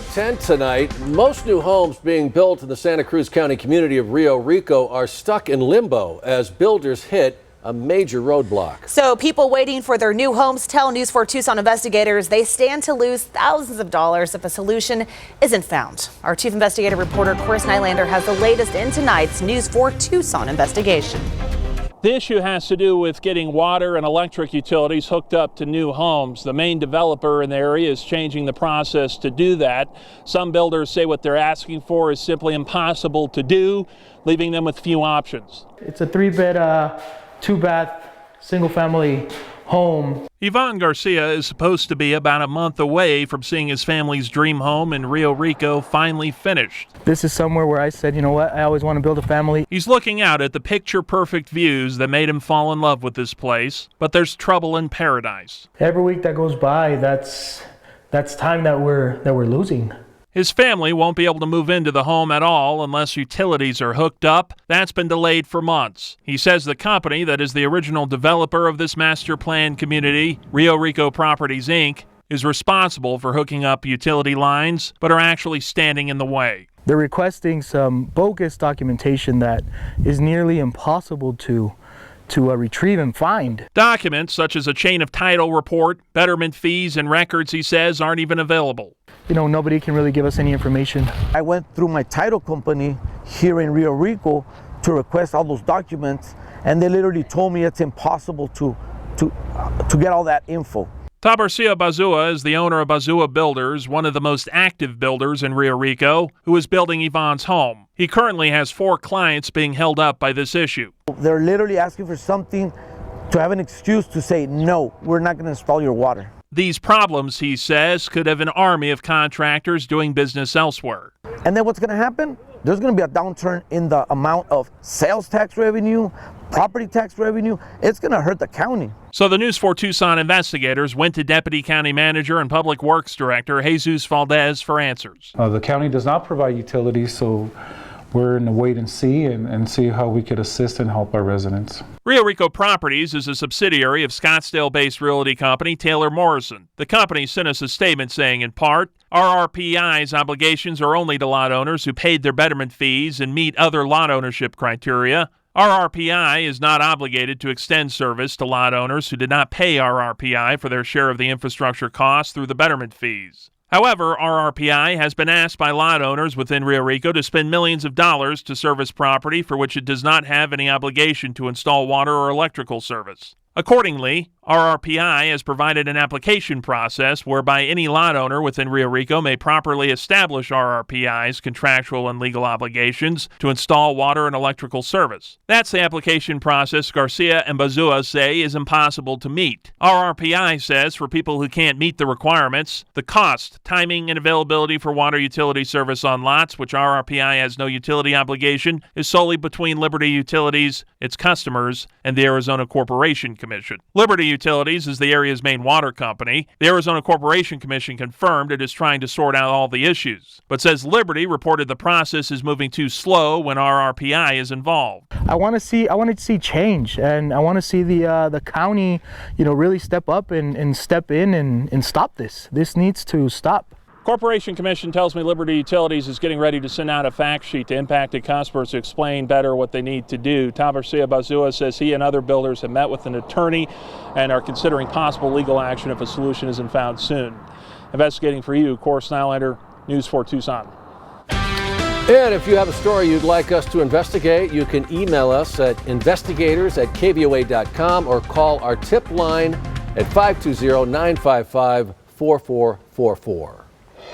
10 tonight. Most new homes being built in the Santa Cruz County community of Rio Rico are stuck in limbo as builders hit a major roadblock. So people waiting for their new homes tell N4T Tucson investigators they stand to lose thousands of dollars if a solution isn't found. Our chief investigative reporter Chris Nylander has the latest in tonight's N4T Tucson investigation. The issue has to do with getting water and electric utilities hooked up to new homes. The main developer in the area is changing the process to do that. Some builders say what they're asking for is simply impossible to do, leaving them with few options. It's a 3-bed, 2-bath, single-family home. Ivan Garcia is supposed to be about a month away from seeing his family's dream home in Rio Rico finally finished. This is somewhere where I said, you know what, I always want to build a family. He's looking out at the picture-perfect views that made him fall in love with this place, but there's trouble in paradise. Every week that goes by, that's time that we're losing. His family won't be able to move into the home at all unless utilities are hooked up. That's been delayed for months. He says the company that is the original developer of this master plan community, Rio Rico Properties, Inc., is responsible for hooking up utility lines, but are actually standing in the way. They're requesting some bogus documentation that is nearly impossible to retrieve and find. Documents such as a chain of title report, betterment fees, and records, he says, aren't even available. You know, nobody can really give us any information. I went through my title company here in Rio Rico to request all those documents, and they literally told me it's impossible to get all that info. Tabarcia Bazua is the owner of Bazua Builders, one of the most active builders in Rio Rico, who is building Ivan's home. He currently has 4 clients being held up by this issue. They're literally asking for something to have an excuse to say, no, we're not going to install your water. These problems, he says, could have an army of contractors doing business elsewhere. And then what's going to happen? There's going to be a downturn in the amount of sales tax revenue, property tax revenue. It's going to hurt the county. So the N4T Tucson investigators went to Deputy County Manager and Public Works Director Jesus Valdez for answers. The county does not provide utilities, so we're in the wait and see how we could assist and help our residents. Rio Rico Properties is a subsidiary of Scottsdale-based realty company Taylor Morrison. The company sent us a statement saying, in part, RRPI's obligations are only to lot owners who paid their betterment fees and meet other lot ownership criteria. RRPI is not obligated to extend service to lot owners who did not pay RRPI for their share of the infrastructure costs through the betterment fees. However, RRPI has been asked by lot owners within Rio Rico to spend millions of dollars to service property for which it does not have any obligation to install water or electrical service. Accordingly, RRPI has provided an application process whereby any lot owner within Rio Rico may properly establish RRPI's contractual and legal obligations to install water and electrical service. That's the application process Garcia and Bazua say is impossible to meet. RRPI says for people who can't meet the requirements, the cost, timing, and availability for water utility service on lots, which RRPI has no utility obligation, is solely between Liberty Utilities, its customers, and the Arizona Corporation Commission. Liberty Utilities is the area's main water company. The Arizona Corporation Commission confirmed it is trying to sort out all the issues, but says Liberty reported the process is moving too slow when RRPI is involved. I want to see change, and I want to see the county, really step up and step in and stop this. This needs to stop. Corporation Commission tells me Liberty Utilities is getting ready to send out a fact sheet to impacted customers to explain better what they need to do. Tabarcia Bazua says he and other builders have met with an attorney and are considering possible legal action if a solution isn't found soon. Investigating for you, Chris Nylander, N4T Tucson. And if you have a story you'd like us to investigate, you can email us at investigators@KVOA.com or call our tip line at 520-955-4444.